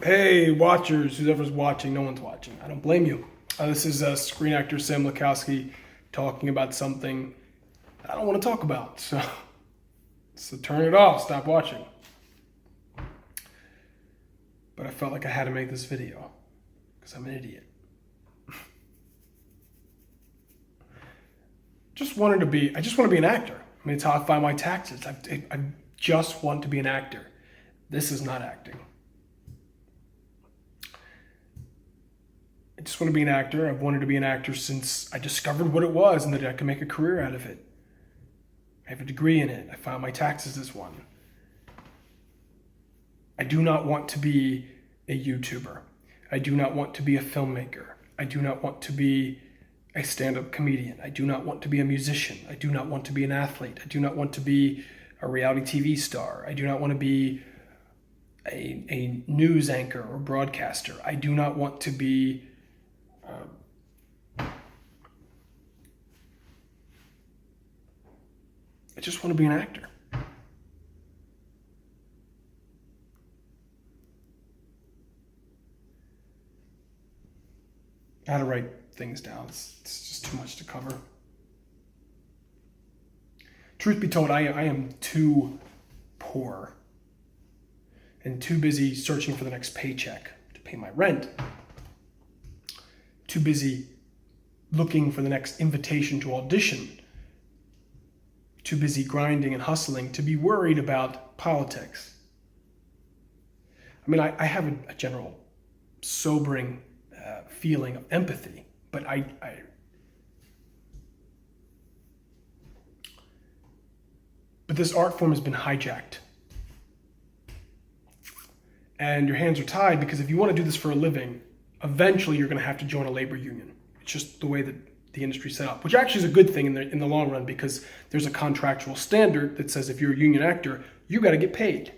Hey, watchers, whoever's watching, no one's watching. I don't blame you. This is screen actor Sam Lakowski talking about something I don't want to talk about. So turn it off, stop watching. But I felt like I had to make this video because I'm an idiot. I just want to be an actor. I mean, it's how I find my taxes. I just want to be an actor. This is not acting. I just want to be an actor. I've wanted to be an actor since I discovered what it was and that I could make a career out of it. I have a degree in it. I filed my taxes as one. I do not want to be a YouTuber. I do not want to be a filmmaker. I do not want to be a stand-up comedian. I do not want to be a musician. I do not want to be an athlete. I do not want to be a reality TV star. I do not want to be a news anchor or broadcaster. I do not want to be I just want to be an actor. I had to write things down. It's just too much to cover. Truth be told, I am too poor and too busy searching for the next paycheck to pay my rent. Too busy looking for the next invitation to audition. Too busy grinding and hustling to be worried about politics. I mean, I have a general sobering feeling of empathy, but but this art form has been hijacked. And your hands are tied because if you want to do this for a living, eventually you're going to have to join a labor union. It's just the way that the industry's set up, which actually is a good thing in the long run because there's a contractual standard that says if you're a union actor, you got to get paid.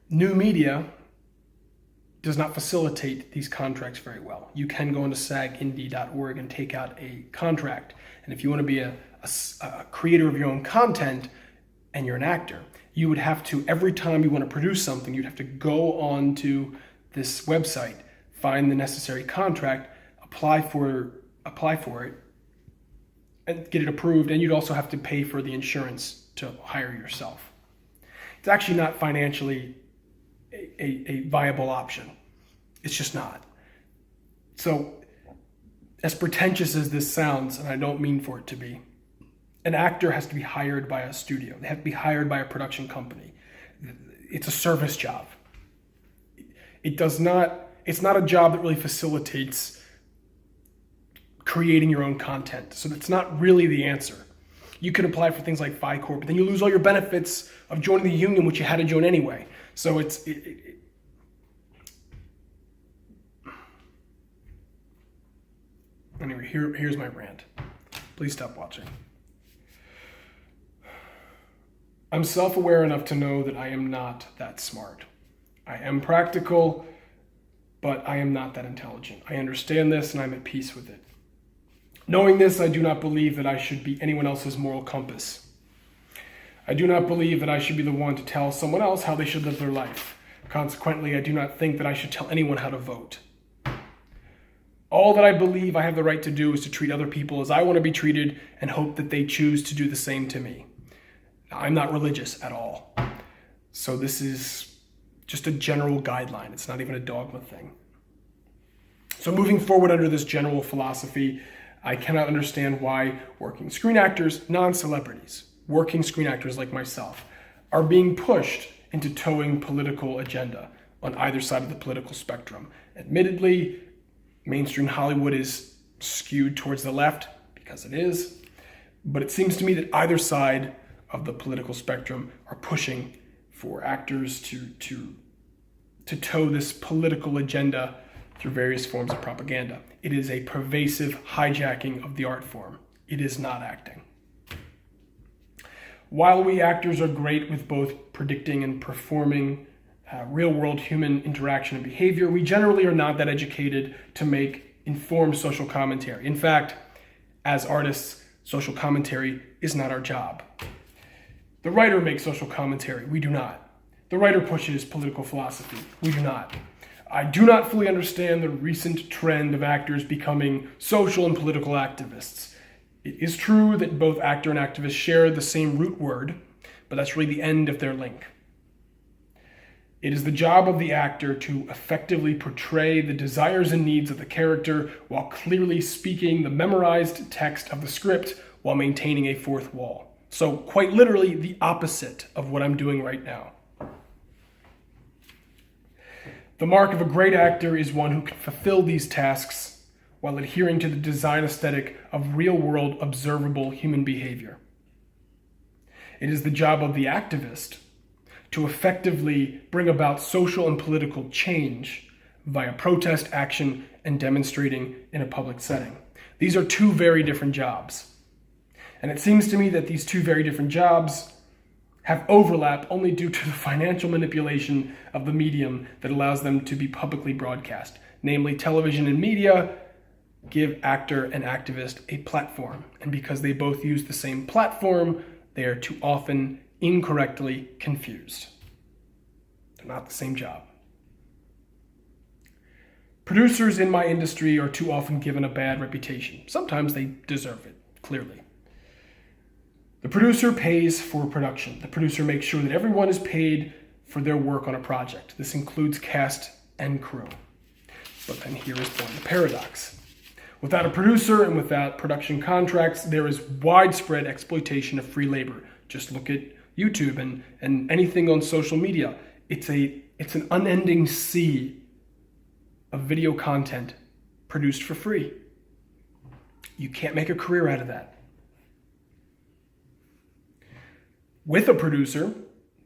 New media does not facilitate these contracts very well. You can go into sagindy.org and take out a contract. And if you want to be a creator of your own content and you're an actor, you would have to, every time you want to produce something, you'd have to go on to this website, find the necessary contract, apply for it, and get it approved. And you'd also have to pay for the insurance to hire yourself. It's actually not financially a viable option. It's just not. So, as pretentious as this sounds, and I don't mean for it to be, an actor has to be hired by a studio. They have to be hired by a production company. It's a service job. It's not a job that really facilitates creating your own content. So that's not really the answer. You can apply for things like Phi Corp, but then you lose all your benefits of joining the union, which you had to join anyway. So anyway, here's my rant. Please stop watching. I'm self-aware enough to know that I am not that smart. I am practical, but I am not that intelligent. I understand this and I'm at peace with it. Knowing this, I do not believe that I should be anyone else's moral compass. I do not believe that I should be the one to tell someone else how they should live their life. Consequently, I do not think that I should tell anyone how to vote. All that I believe I have the right to do is to treat other people as I want to be treated and hope that they choose to do the same to me. I'm not religious at all. So this is just a general guideline. It's not even a dogma thing. So moving forward under this general philosophy, I cannot understand why working screen actors, non-celebrities, working screen actors like myself, are being pushed into towing political agenda on either side of the political spectrum. Admittedly, mainstream Hollywood is skewed towards the left, because it is, but it seems to me that either side of the political spectrum are pushing for actors to tow this political agenda through various forms of propaganda. It is a pervasive hijacking of the art form. It is not acting. While we actors are great with both predicting and performing real-world human interaction and behavior, we generally are not that educated to make informed social commentary. In fact, as artists, social commentary is not our job. The writer makes social commentary. We do not. The writer pushes political philosophy. We do not. I do not fully understand the recent trend of actors becoming social and political activists. It is true that both actor and activist share the same root word, but that's really the end of their link. It is the job of the actor to effectively portray the desires and needs of the character while clearly speaking the memorized text of the script while maintaining a fourth wall. So quite literally the opposite of what I'm doing right now. The mark of a great actor is one who can fulfill these tasks while adhering to the design aesthetic of real-world observable human behavior. It is the job of the activist to effectively bring about social and political change via protest, action, and demonstrating in a public setting. These are two very different jobs. And it seems to me that these two very different jobs have overlap only due to the financial manipulation of the medium that allows them to be publicly broadcast. Namely, television and media give actor and activist a platform. And because they both use the same platform, they are too often incorrectly confused. They're not the same job. Producers in my industry are too often given a bad reputation. Sometimes they deserve it, clearly. The producer pays for production. The producer makes sure that everyone is paid for their work on a project. This includes cast and crew. But then here is the paradox. Without a producer and without production contracts, there is widespread exploitation of free labor. Just look at YouTube and anything on social media. It's an unending sea of video content produced for free. You can't make a career out of that. With a producer,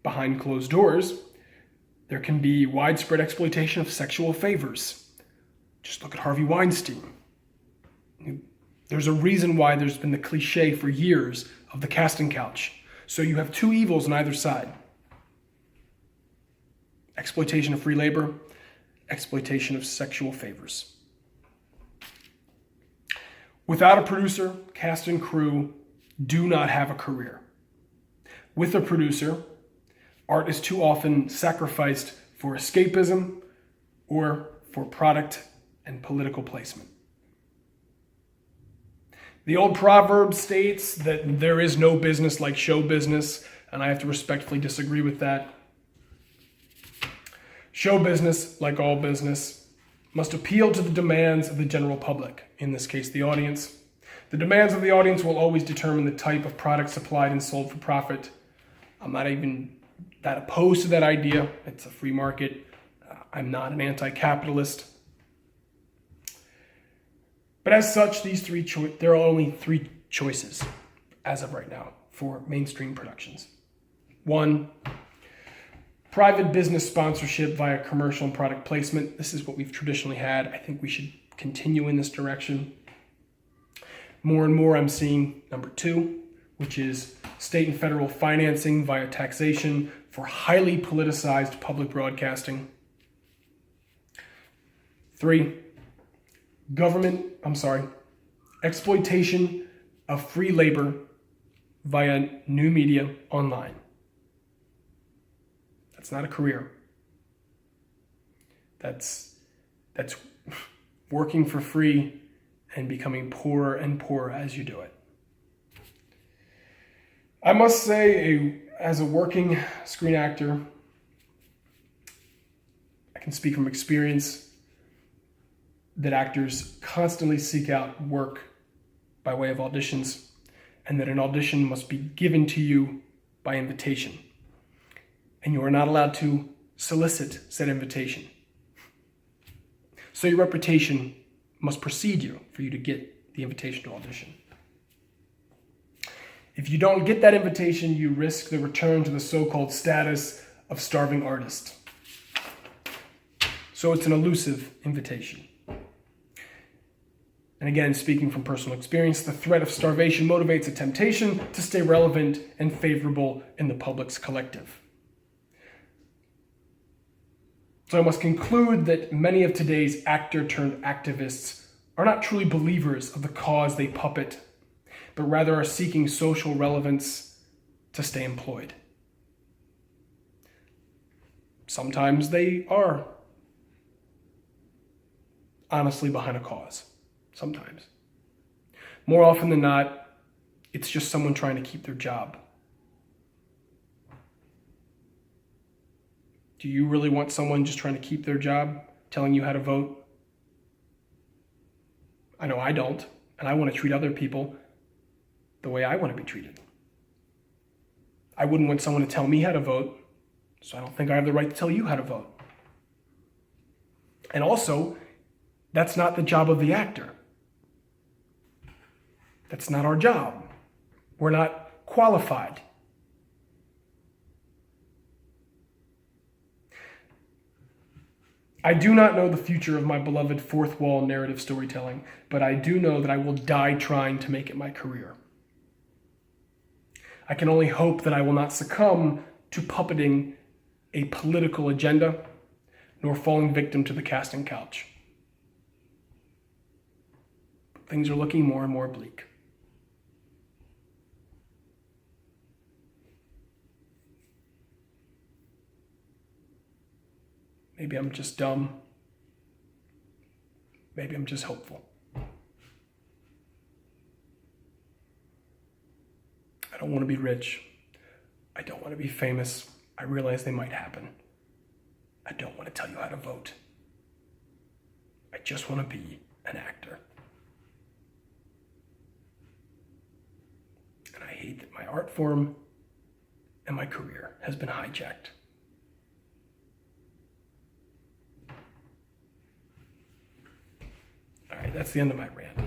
behind closed doors, there can be widespread exploitation of sexual favors. Just look at Harvey Weinstein. There's a reason why there's been the cliche for years of the casting couch. So you have two evils on either side. Exploitation of free labor, exploitation of sexual favors. Without a producer, cast and crew do not have a career. With a producer, art is too often sacrificed for escapism or for product and political placement. The old proverb states that there is no business like show business, and I have to respectfully disagree with that. Show business, like all business, must appeal to the demands of the general public, in this case the audience. The demands of the audience will always determine the type of product supplied and sold for profit. I'm not even that opposed to that idea. It's a free market. I'm not an anti-capitalist. But as such, there are only three choices as of right now for mainstream productions. 1, private business sponsorship via commercial and product placement. This is what we've traditionally had. I think we should continue in this direction. More and more I'm seeing number 2, which is state and federal financing via taxation for highly politicized public broadcasting. 3, exploitation of free labor via new media online. That's not a career. That's working for free and becoming poorer and poorer as you do it. I must say, as a working screen actor, I can speak from experience that actors constantly seek out work by way of auditions, and that an audition must be given to you by invitation. And you are not allowed to solicit said invitation. So your reputation must precede you for you to get the invitation to audition. If you don't get that invitation, you risk the return to the so-called status of starving artist. So it's an elusive invitation. And again, speaking from personal experience, the threat of starvation motivates a temptation to stay relevant and favorable in the public's collective. So I must conclude that many of today's actor-turned-activists are not truly believers of the cause they puppet, but rather are seeking social relevance to stay employed. Sometimes they are honestly behind a cause. Sometimes. More often than not, it's just someone trying to keep their job. Do you really want someone just trying to keep their job, telling you how to vote? I know I don't, and I want to treat other people the way I want to be treated. I wouldn't want someone to tell me how to vote, so I don't think I have the right to tell you how to vote. And also, that's not the job of the actor. That's not our job. We're not qualified. I do not know the future of my beloved fourth wall narrative storytelling, but I do know that I will die trying to make it my career. I can only hope that I will not succumb to puppeting a political agenda, nor falling victim to the casting couch. But things are looking more and more bleak. Maybe I'm just dumb. Maybe I'm just hopeful. I don't want to be rich. I don't want to be famous. I realize they might happen. I don't want to tell you how to vote. I just want to be an actor. And I hate that my art form and my career has been hijacked. All right, that's the end of my rant.